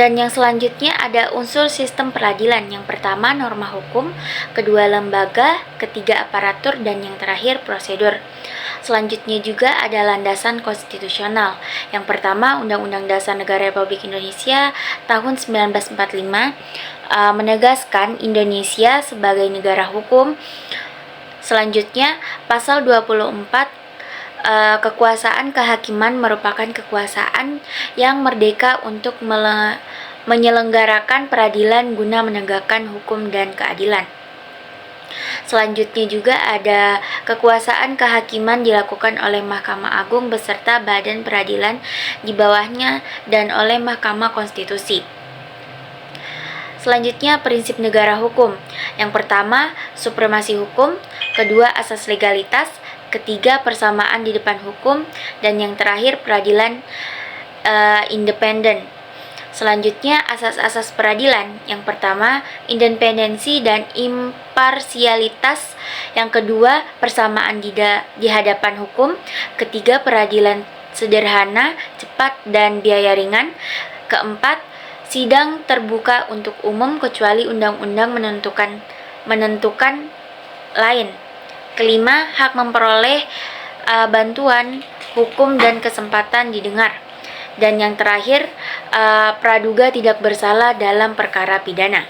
Dan yang selanjutnya ada unsur sistem peradilan. Yang pertama norma hukum, kedua lembaga, ketiga aparatur, dan yang terakhir prosedur. Selanjutnya juga ada landasan konstitusional. Yang pertama Undang-Undang Dasar Negara Republik Indonesia tahun 1945 menegaskan Indonesia sebagai negara hukum. Selanjutnya pasal 24, kekuasaan kehakiman merupakan kekuasaan yang merdeka untuk menyelenggarakan peradilan guna menegakkan hukum dan keadilan. Selanjutnya juga ada kekuasaan kehakiman dilakukan oleh Mahkamah Agung beserta badan peradilan di bawahnya dan oleh Mahkamah Konstitusi. Selanjutnya prinsip negara hukum. Yang pertama supremasi hukum, kedua asas legalitas, ketiga persamaan di depan hukum, dan yang terakhir peradilan independen. Selanjutnya asas-asas peradilan. Yang pertama independensi dan imparsialitas, yang kedua persamaan di hadapan hukum, ketiga peradilan sederhana, cepat dan biaya ringan, keempat sidang terbuka untuk umum kecuali undang-undang menentukan lain, kelima hak memperoleh bantuan hukum dan kesempatan didengar, dan yang terakhir praduga tidak bersalah dalam perkara pidana.